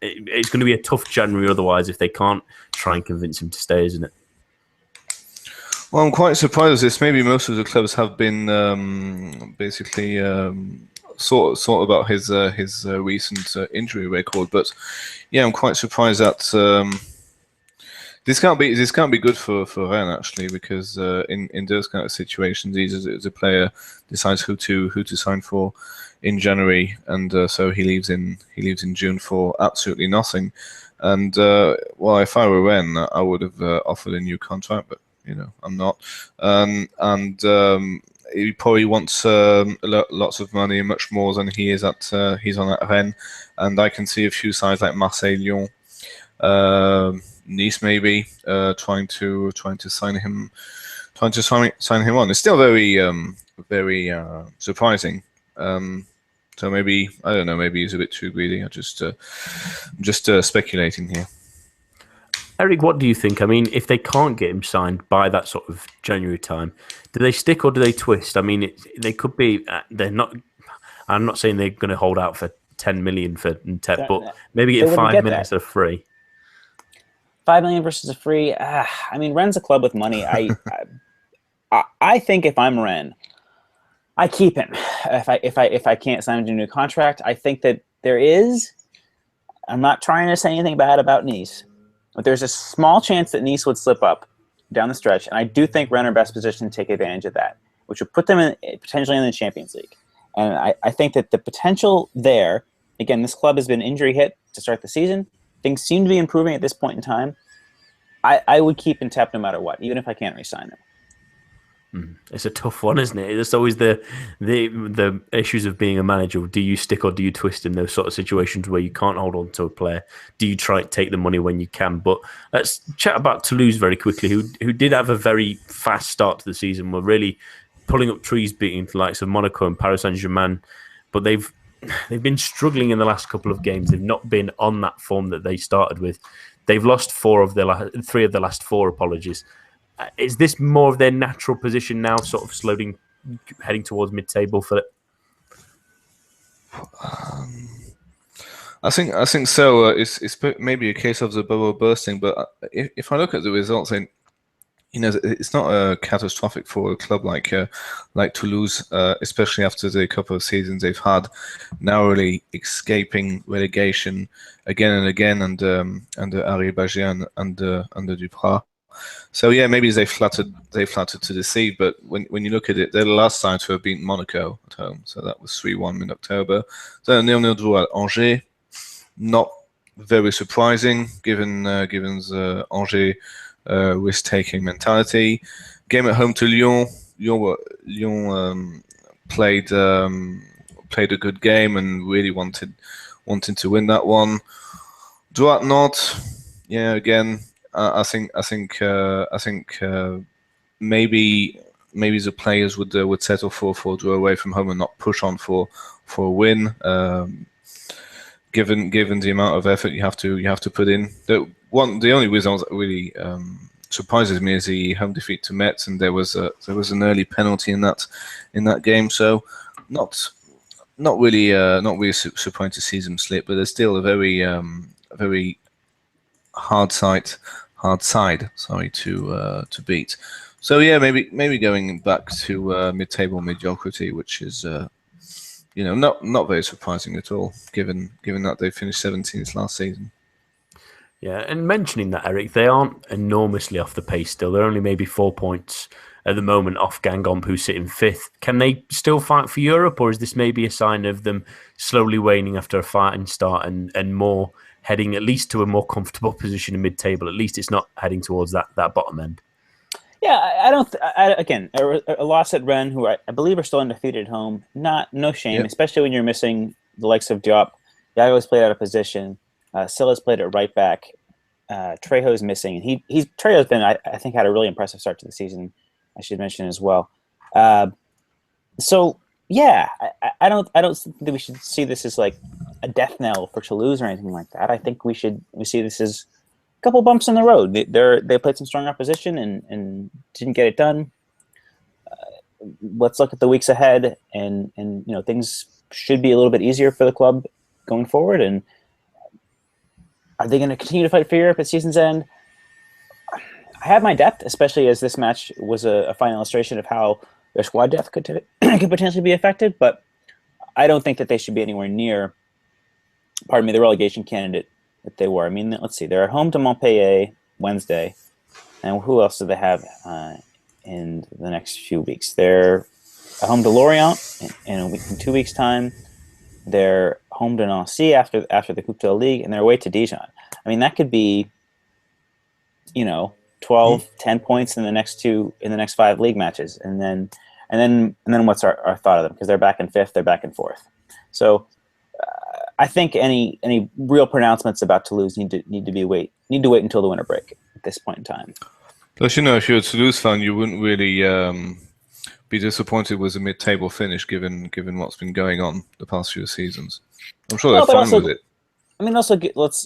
it's going to be a tough January otherwise if they can't try and convince him to stay, isn't it? Well, I'm quite surprised at this. Maybe most of the clubs have been basically sort about his recent injury record, but yeah, I'm quite surprised that this can't be good for Rennes actually, because in those kind of situations, the player decides who to sign for in January, and so he leaves in June for absolutely nothing. And well, if I were Rennes, I would have offered a new contract, but I'm not. He probably wants lots of money, much more than he's on at Rennes. And I can see a few sides like Marseille, Lyon, Nice maybe trying to sign him on. It's still very surprising. So maybe, I don't know, maybe he's a bit too greedy. I'm just speculating here. Eric, what do you think? I mean, if they can't get him signed by that sort of January time, do they stick or do they twist? I mean, they could be. They're not. I'm not saying they're going to hold out for 10 million for Ntep, but maybe get 5 million instead of free. 5 million versus a free. I mean, Rennes a club with money. I think if I'm Rennes, I keep him. If I can't sign him to a new contract, I think that there is. I'm not trying to say anything bad about Nice, but there's a small chance that Nice would slip up down the stretch, and I do think Rennes are best positioned to take advantage of that, which would put them potentially in the Champions League. And I think that the potential there, again, this club has been injury hit to start the season. Things seem to be improving at this point in time. I would keep Ntep no matter what, even if I can't re-sign him. It's a tough one, isn't it? There's always the issues of being a manager. Do you stick or do you twist in those sort of situations where you can't hold on to a player? Do you try to take the money when you can? But let's chat about Toulouse very quickly, who did have a very fast start to the season. Were really pulling up trees, beating the likes of Monaco and Paris Saint-Germain. But they've been struggling in the last couple of games. They've not been on that form that they started with. They've lost 3 of the last 4. Apologies. Is this more of their natural position now, sort of slowly heading towards mid-table, Philip? I think so. It's maybe a case of the bubble bursting, but if I look at the results, then it's not catastrophic for a club like Toulouse, especially after the couple of seasons they've had, narrowly escaping relegation again and again under Harry Bagier and under Duprat. So yeah, maybe they flattered to deceive, but when you look at it, they're the last side to have beaten Monaco at home, so that was 3-1 in October. So 0-0 draw at Angers, not very surprising given the Angers risk-taking mentality. Game at home to Lyon. Lyon played a good game and really wanted to win that one. Draw at Nantes, yeah, again. I think maybe maybe the players would settle for a draw away from home and not push on for a win. Given the amount of effort you have to put in, the only result that really surprises me is the home defeat to Metz, and there was an early penalty in that game. So not really surprising to see them slip, but they're still a very hard side to beat. So yeah, maybe going back to mid-table mediocrity, which is not very surprising at all, given that they finished 17th last season. Yeah, and mentioning that, Eric, they aren't enormously off the pace still. They're only maybe 4 points at the moment off Guingamp, who's sitting 5th. Can they still fight for Europe, or is this maybe a sign of them slowly waning after a fighting start and more heading at least to a more comfortable position in mid-table? At least it's not heading towards that bottom end. Yeah, again, a loss at Rennes, who I believe are still undefeated at home. No shame, especially when you're missing the likes of Diop. Yago's played out of position. Silla's played at right back. Trejo's missing, and Trejo's been, I think, had a really impressive start to the season. I should mention as well. So yeah, I don't think that we should see this as like a death knell for Toulouse or anything like that. I think we see this as couple bumps in the road. They played some strong opposition and didn't get it done. Let's look at the weeks ahead, and things should be a little bit easier for the club going forward. And are they going to continue to fight for Europe at season's end? I have my depth, especially as this match was a fine illustration of how their squad depth could potentially be affected. But I don't think that they should be anywhere near, the relegation candidate that they were. I mean, let's see. They're at home to Montpellier Wednesday. And who else do they have in the next few weeks? They're at home to Lorient in 2 weeks' time. They're home to Nancy after the Coupe de la Ligue, and they're away to Dijon. I mean, that could be, 12, 10 points in the next 5 league matches. And then what's our thought of them? Because they're back in 5th, they're back in 4th. So I think any real pronouncements about Toulouse need to wait until the winter break at this point in time. Plus, if you're a Toulouse fan, you wouldn't really be disappointed with a mid-table finish, given what's been going on the past few seasons. I'm sure they're fine with it. I mean, also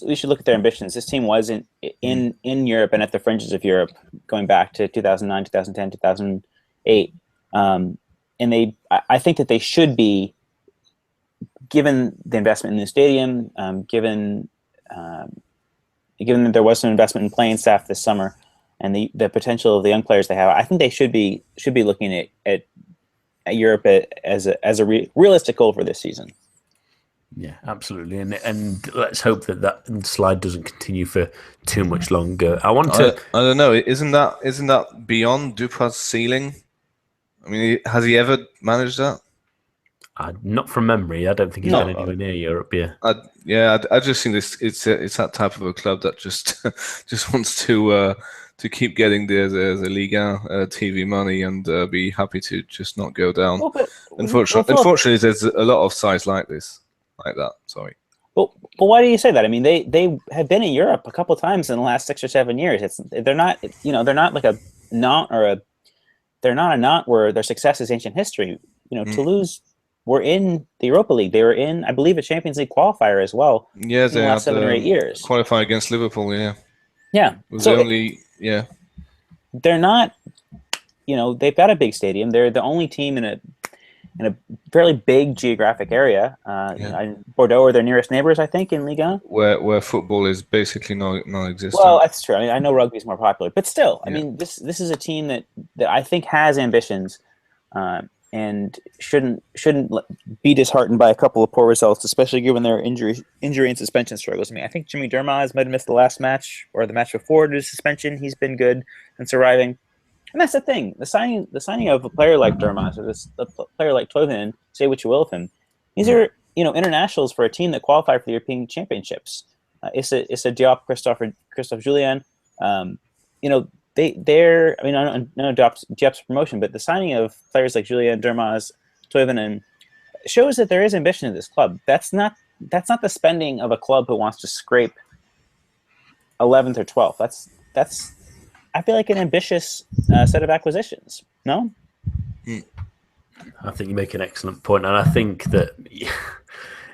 we should look at their ambitions. This team was in Europe and at the fringes of Europe going back to 2009, 2010, 2008, and I think that they should be, given the investment in the stadium, given that there was some investment in playing staff this summer, and the potential of the young players they have, I think they should be looking at Europe as a realistic goal for this season. Yeah, absolutely, and let's hope that slide doesn't continue for too much longer. I don't know. Isn't that beyond Duprat's ceiling? I mean, has he ever managed that? Not from memory. I don't think he's been anywhere near Europe. Yeah. I just think it's that type of a club that just wants to keep getting the Liga TV money and be happy to just not go down. Unfortunately, there's a lot of sides like that. Sorry. But why do you say that? I mean, they have been in Europe a couple of times in the last 6 or 7 years. They're not like a Nantes they're not a Nantes where their success is ancient history. Toulouse were in the Europa League. They were in, I believe, a Champions League qualifier as well. Yeah, in the last 7 or 8 years. Qualify against Liverpool. Yeah. Yeah. Yeah. They're not. They've got a big stadium. They're the only team in a fairly big geographic area. Bordeaux are their nearest neighbors, I think, in Ligue 1. Where football is basically non-existent. Well, that's true. I know rugby is more popular, but still, I mean, this is a team that I think has ambitions, and shouldn't be disheartened by a couple of poor results, especially given their injury and suspension struggles. I mean, I think Jimmy Dermaz might have missed the last match or the match before due to suspension. He's been good and surviving. And that's the thing. The signing of a player like Dermaz or a player like Toivonen, say what you will of him, these are internationals for a team that qualify for the European Championships. Issa Diop, Christophe Julien. They're. I mean, I know Diop's promotion, but the signing of players like Julien, Dermaz, Toivonen shows that there is ambition in this club. That's not the spending of a club who wants to scrape 11th or 12th. That's I feel like an ambitious set of acquisitions. No? I think you make an excellent point, and I think that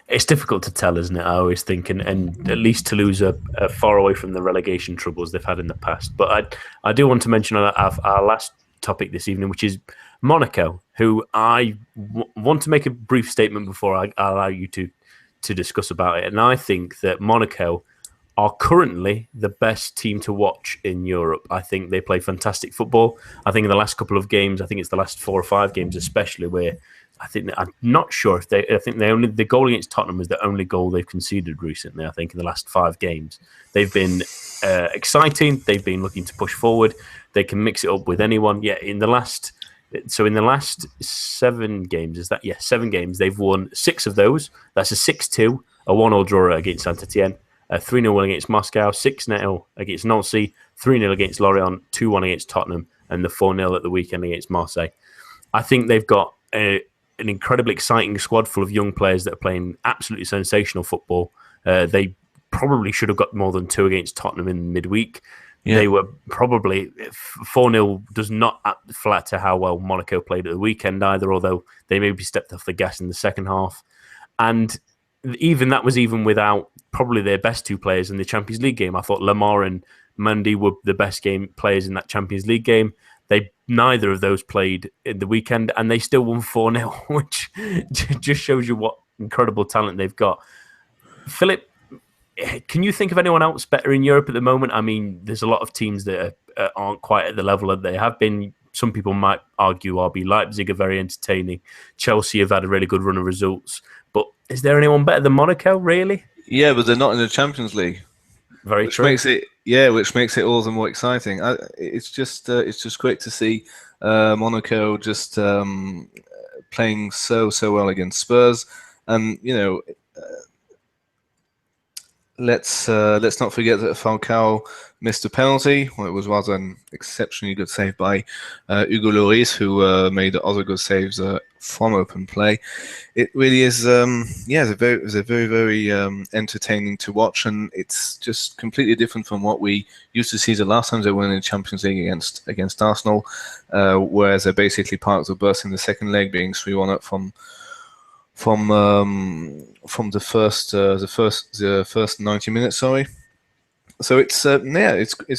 it's difficult to tell, isn't it? I always think, and at least Toulouse are far away from the relegation troubles they've had in the past. But I do want to mention our last topic this evening, which is Monaco, who I want to make a brief statement before I allow you to discuss about it. And I think that Monaco are currently the best team to watch in Europe. I think they play fantastic football. I think in the last couple of games, I think it's the last 4 or 5 games especially, where I'm not sure if the goal against Tottenham was the only goal they've conceded recently. I think in the last 5 games, they've been exciting. They've been looking to push forward. They can mix it up with anyone. Yeah, in the last 7 games, 7 games, they've won 6 of those. That's a 6-2, a 1-1 draw against Saint-Etienne, a 3-0 against Moscow, 6-0 against Nancy, 3-0 against Lorient, 2-1 against Tottenham, and the 4-0 at the weekend against Marseille. I think they've got an incredibly exciting squad full of young players that are playing absolutely sensational football. They probably should have got more than 2 against Tottenham in midweek. Yeah. They were probably 4-0 does not flatter how well Monaco played at the weekend either, although they maybe stepped off the gas in the second half. And even that was even without probably their best 2 players in the Champions League game. I thought Lamar and Mendy were the best game players in that Champions League game. Neither of those played in the weekend, and they still won 4-0, which just shows you what incredible talent they've got. Philip, can you think of anyone else better in Europe at the moment? I mean, there's a lot of teams that aren't quite at the level that they have been. Some people might argue RB Leipzig are very entertaining. Chelsea have had a really good run of results. But is there anyone better than Monaco, really? Yeah, but they're not in the Champions League. Very true. Which makes it all the more exciting. It's just great to see Monaco just playing so well against Spurs, and let's not forget that Falcao missed a penalty. Well, it was rather an exceptionally good save by Hugo Lloris, who made other good saves from open play. It really is, it's a very entertaining to watch, and it's just completely different from what we used to see the last time they were in the Champions League against Arsenal, where they basically parked the bus in the second leg, being 3-1 up from the first 90 minutes. Sorry. So it's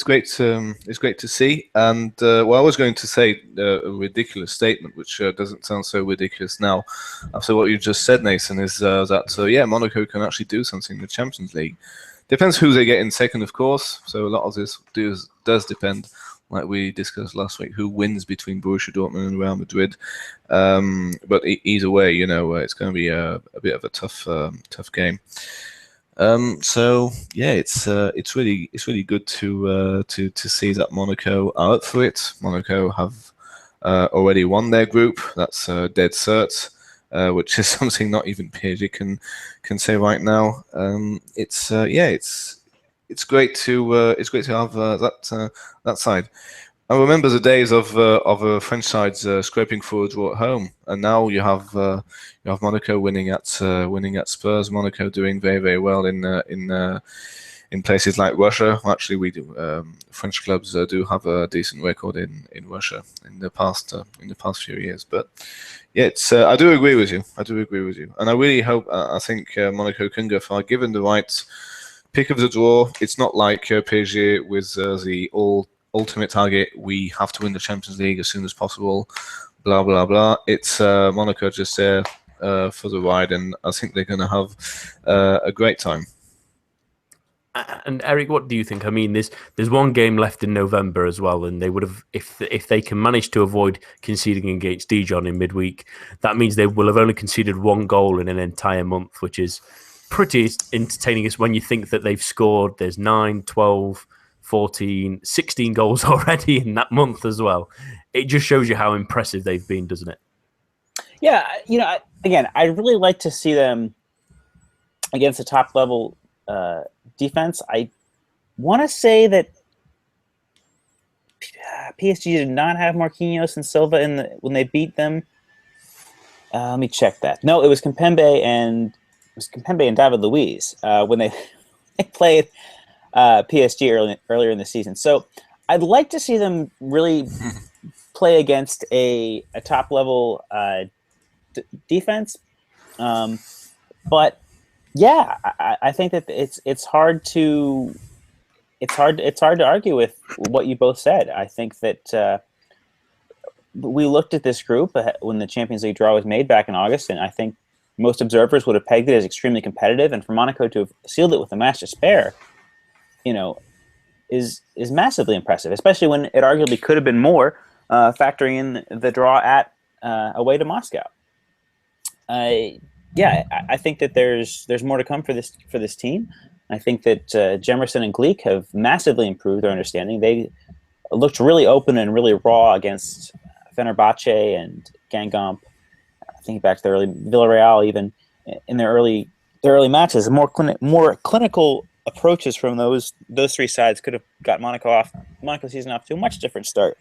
great to see. And I was going to say a ridiculous statement, which doesn't sound so ridiculous now after what you just said, Nathan, is that Monaco can actually do something in the Champions League. Depends who they get in second, of course. So a lot of this does depend, like we discussed last week, who wins between Borussia Dortmund and Real Madrid. But either way, it's going to be a bit of a tough game. It's really good to see that Monaco are up for it. Monaco have already won their group. That's dead cert, which is something not even PSG can say right now. It's great to have that side. I remember the days of French sides scraping for a draw at home, and now you have Monaco winning at Spurs. Monaco doing very, very well in places like Russia. Actually, we do. French clubs do have a decent record in Russia in the past few years. But yeah, I do agree with you. And I really hope. I think Monaco can go far given the right pick of the draw. It's not like PSG with the ultimate target. We have to win the Champions League as soon as possible. Blah blah blah. It's Monaco just there for the ride, and I think they're going to have a great time. And Eric, what do you think? I mean, there's one game left in November as well, and they would have, if they can manage to avoid conceding against Dijon in midweek, that means they will have only conceded 1 goal in an entire month, which is pretty entertaining. When you think that they've scored, there's 9, 12, 14, 16 goals already in that month as well. It just shows you how impressive they've been, doesn't it? Yeah, again, I'd really like to see them against a top level defense. I want to say that PSG did not have Marquinhos and Silva when they beat them. Let me check that. No, it was Kimpembe and David Luiz when they played PSG earlier in the season. So I'd like to see them really play against a top level defense. But yeah, I think that it's hard to argue with what you both said. I think that we looked at this group when the Champions League draw was made back in August, and I think most observers would have pegged it as extremely competitive. And for Monaco to have sealed it with a match to spare, is massively impressive, especially when it arguably could have been more, factoring in the draw at away to Moscow. I think that there's more to come for this team. I think that Jemerson and Gleek have massively improved their understanding. They looked really open and really raw against Fenerbahce and Guingamp. I think back to the early Villarreal, even in their early matches, more clinical approaches from those three sides could have got Monaco season off to a much different start.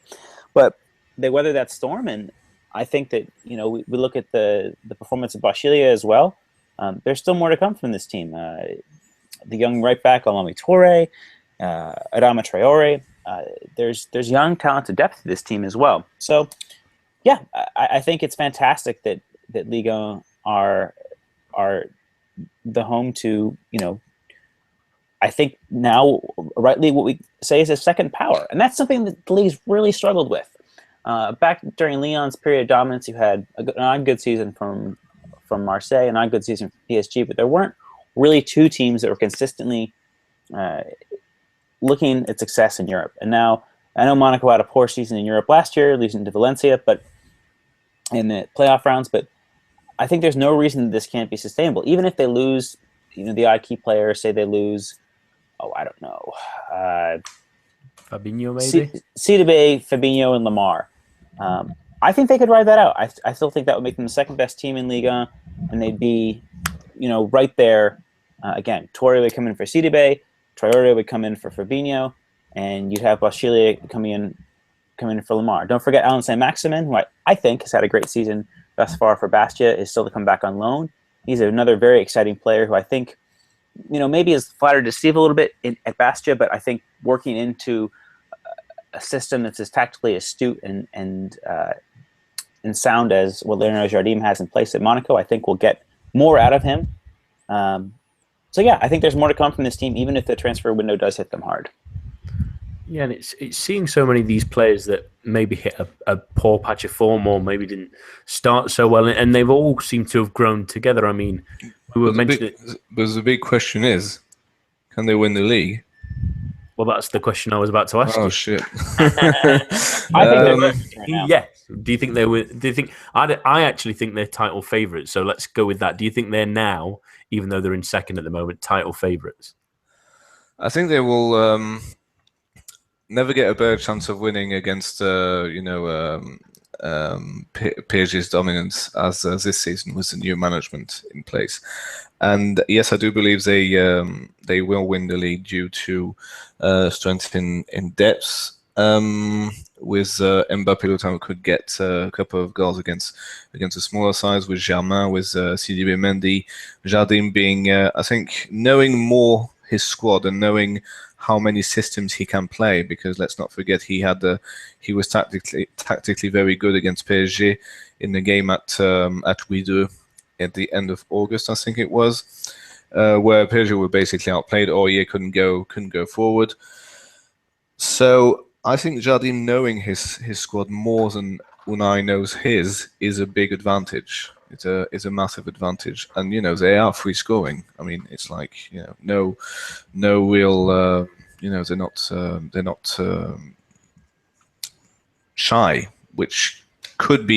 But they weathered that storm, and I think that we look at the performance of Bachiller as well. There's still more to come from this team. The young right back Alami Toure, Adama Traore. There's young, talented depth to this team as well. So, yeah, I think it's fantastic that Liga are the home to I think now rightly what we say is a second power, and that's something that the league's really struggled with. Back during Lyon's period of dominance, you had a good season from Marseille, and a good season from PSG, but there weren't really two teams that were consistently looking at success in Europe. And now I know Monaco had a poor season in Europe last year, losing to Valencia, but in the playoff rounds. But I think there's no reason that this can't be sustainable, even if they lose. The odd key player, say they lose. Oh, I don't know. Fabinho, maybe? Sidibe, Fabinho, and Lamar. I think they could ride that out. I still think that would make them the second best team in Liga, and they'd be, right there. Again, Torre would come in for Sidibe, Traore would come in for Fabinho, and you'd have Bachiller come in for Lamar. Don't forget Alan Saint-Maximin, who I think has had a great season thus far for Bastia, is still to come back on loan. He's another very exciting player who I think, maybe is flattered to deceive a little bit at Bastia, but I think working into a system that's as tactically astute and sound as what Leonardo Jardim has in place at Monaco, I think we'll get more out of him. So yeah, I think there's more to come from this team, even if the transfer window does hit them hard. Yeah, and it's seeing so many of these players that maybe hit a poor patch of form or maybe didn't start so well, and they've all seemed to have grown together. I mean, we were mentioning it. But the big question is, can they win the league? Well, that's the question I was about to ask. Oh, you. shit. I think they're right now. Yes. Do you think they were? Do you think? I actually think they're title favourites. So let's go with that. Do you think they're now, even though they're in second at the moment, title favourites? I think they will never get a better chance of winning against PSG's dominance as this season with the new management in place. And yes, I do believe they will win the league due to strength in depth. With Mbappé, who could get a couple of goals against the smaller sides, with Germain, with Sidibe Mendy, Jardim being, I think, knowing more his squad and knowing how many systems he can play, because let's not forget he was tactically very good against PSG in the game at Ouido at the end of August, I think it was, where PSG were basically outplayed. Aurier couldn't go forward. So I think Jardim knowing his squad more than Unai knows his is a big advantage. It's a massive advantage, and they are free scoring. I mean, it's like no real they're not shy, which could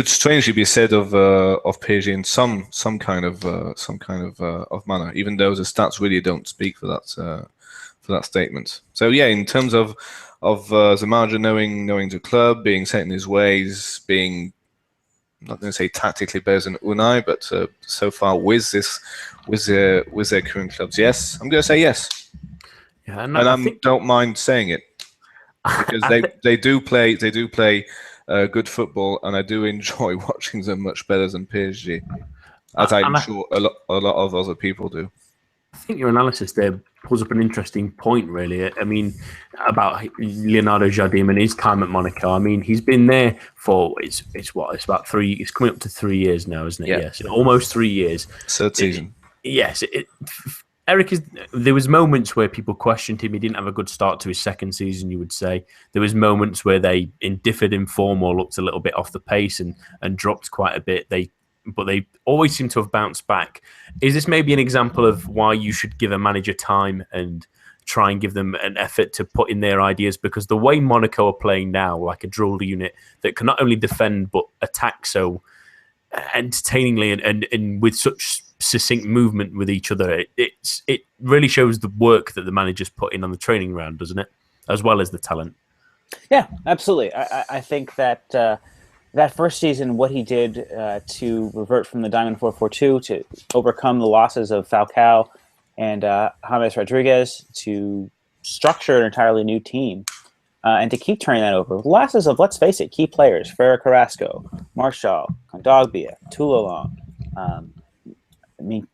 strangely be said of PSG in some kind of manner, even though the stats really don't speak for that statement. So yeah, in terms of the manager knowing the club, being set in his ways, being, I'm not going to say tactically better than Unai, but so far with their current clubs, yes, I'm going to say yes. Yeah, and I don't mind saying it, because they do play good football, and I do enjoy watching them much better than PSG, as I'm sure a lot of other people do. I think your analysis there pulls up an interesting point, really. I mean, about Leonardo Jardim and his time at Monaco. I mean, he's been there for it's about 3. It's coming up to 3 years now, isn't it? Yeah. Yes, almost 3 years. Third season. Eric is. There was moments where people questioned him. He didn't have a good start to his second season. You would say there was moments where they differed in form or looked a little bit off the pace and dropped quite a bit. But they always seem to have bounced back. Is this maybe an example of why you should give a manager time and try and give them an effort to put in their ideas? Because the way Monaco are playing now, like a drilled unit that can not only defend but attack so entertainingly and with such succinct movement with each other, it really shows the work that the manager's put in on the training ground, doesn't it? As well as the talent. Yeah, absolutely. I think that that first season, what he did to revert from the Diamond 4-4-2 to overcome the losses of Falcao and James Rodriguez, to structure an entirely new team and to keep turning that over. Losses of, let's face it, key players: Ferrer Carrasco, Marshall, Kondogbia, Toulon. I mean,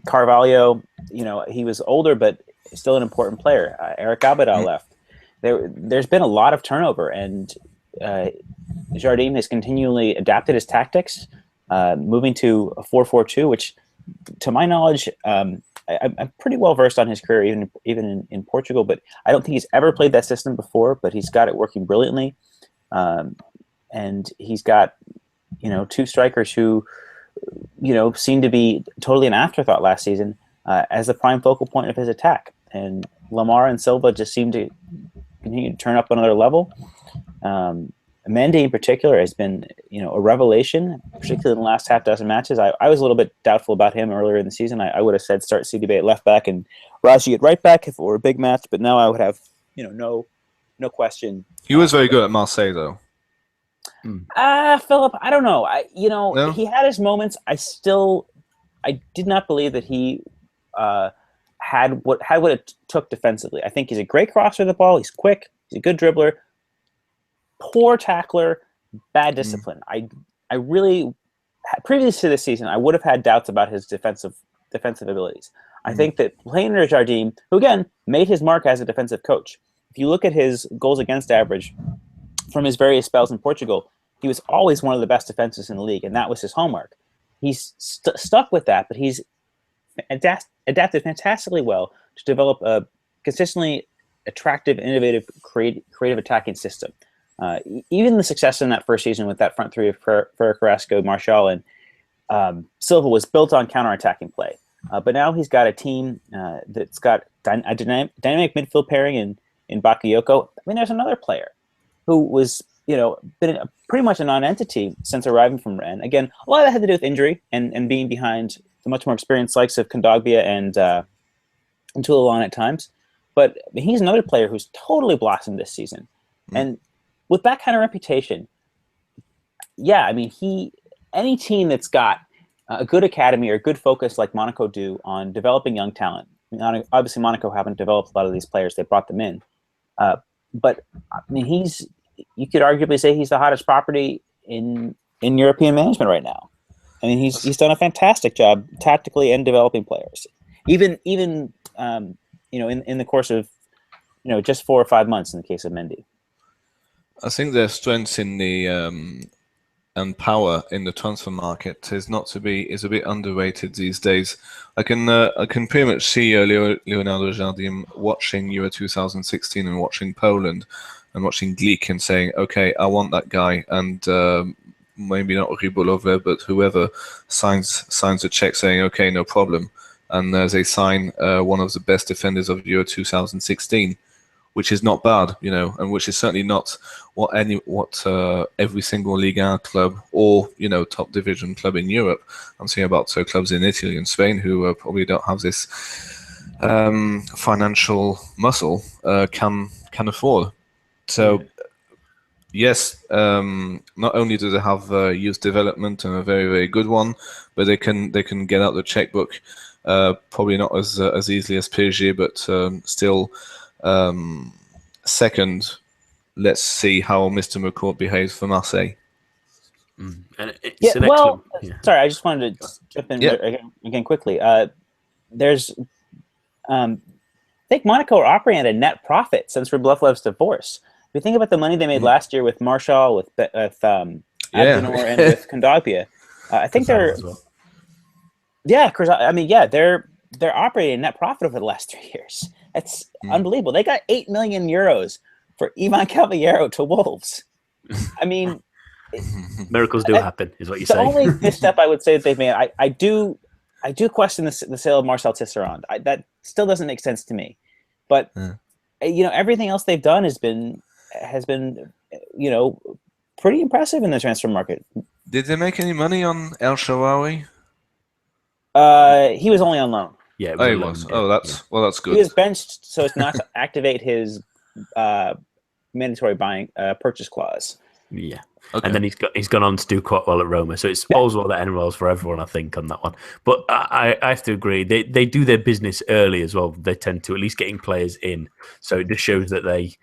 Carvalho, he was older, but still an important player. Eric Abidal left. There's been a lot of turnover, and Jardim has continually adapted his tactics, moving to a 4-4-2, which, to my knowledge, I'm pretty well versed on his career, even in Portugal, but I don't think he's ever played that system before, but he's got it working brilliantly. And he's got, two strikers who, seemed to be totally an afterthought last season as the prime focal point of his attack. And Lamar and Silva just seem to continue to turn up another level. Mendy in particular has been, a revelation, particularly in the last half dozen matches. I was a little bit doubtful about him earlier in the season. I would have said start CDB at left back and Raji at right back if it were a big match, but now I would have, no question. He was very good at Marseille, though. Philip, I don't know. No? He had his moments. I did not believe that he had what it took defensively. I think he's a great crosser of the ball. He's quick. He's a good dribbler. Poor tackler, bad discipline. I really, previous to this season, I would have had doubts about his defensive abilities. I think that playing under Jardim, who again made his mark as a defensive coach, if you look at his goals against average from his various spells in Portugal, he was always one of the best defenses in the league, and that was his hallmark. He's stuck with that, but he's adapted fantastically well to develop a consistently attractive, innovative, creative attacking system. Even the success in that first season with that front three of Ferrer Carrasco, Marshall, and Silva was built on counterattacking play. But now he's got a team that's got a dynamic midfield pairing in Bakayoko. I mean, there's another player who was, been pretty much a non-entity since arriving from Rennes. Again, a lot of that had to do with injury and being behind the much more experienced likes of Kondogbia and Toulon at times. But he's another player who's totally blossomed this season. And with that kind of reputation, any team that's got a good academy or a good focus like Monaco do on developing young talent. Obviously, Monaco haven't developed a lot of these players; they brought them in. But you could arguably say he's the hottest property in European management right now. I mean, he's done a fantastic job tactically and developing players, even in the course of just 4 or 5 months in the case of Mendy. I think their strengths in the and power in the transfer market is a bit underrated these days. I can pretty much see Leonardo Jardim watching Euro 2016 and watching Poland and watching Glik and saying, okay, I want that guy, and maybe not Rybolové, but whoever signs a check saying, okay, no problem, and they sign one of the best defenders of Euro 2016. Which is not bad, and which is certainly not what every single Ligue 1 club or top division club in Europe. I'm saying about clubs in Italy and Spain who probably don't have this financial muscle can afford. So yes, not only do they have youth development and a very, very good one, but they can get out the checkbook. Probably not as easily as PSG, but still. Second, let's see how Mr. McCourt behaves for Marseille. Sorry, I just wanted to jump in again quickly. There's think Monaco are operating at a net profit since Rybolov's divorce. If you think about the money they made last year with Marshall, with Abdenor, and with Kondogbia, I think they're they're operating a net profit over the last 3 years. That's unbelievable. They got 8 million euros for Ivan Caballero to Wolves. I mean, miracles do happen, is what you're saying. The only misstep I would say that they've made, I do question the sale of Marcel Tisserand. That still doesn't make sense to me. But everything else they've done has been pretty impressive in the transfer market. Did they make any money on El Shaarawy? He was only on loan. Yeah, he was. Oh, that's good. He was benched so as not to activate his mandatory purchase clause. Yeah. Okay. And then he's gone on to do quite well at Roma. So it's all's well that ends well for everyone, I think, on that one. But I have to agree. They do their business early as well. They tend to at least getting players in. So it just shows that they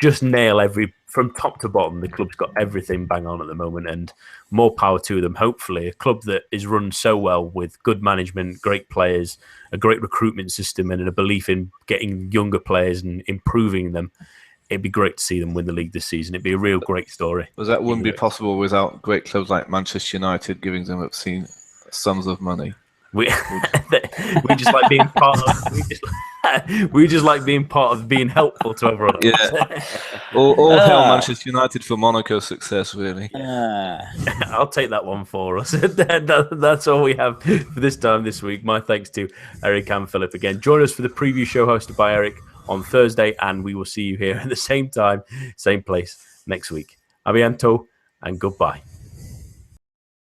just nail from top to bottom. The club's got everything bang on at the moment, and more power to them. Hopefully, a club that is run so well with good management, great players, a great recruitment system, and a belief in getting younger players and improving them. It'd be great to see them win the league this season. It'd be a real great story. But that wouldn't be possible without great clubs like Manchester United giving them obscene sums of money. We just like being part of. We just like being part of being helpful to everyone. Yeah. All hail Manchester United for Monaco's success, really. I'll take that one for us. That's all we have for this time this week. My thanks to Eric and Philip again. Join us for the preview show hosted by Eric on Thursday, and we will see you here at the same time, same place next week. A bientôt and goodbye.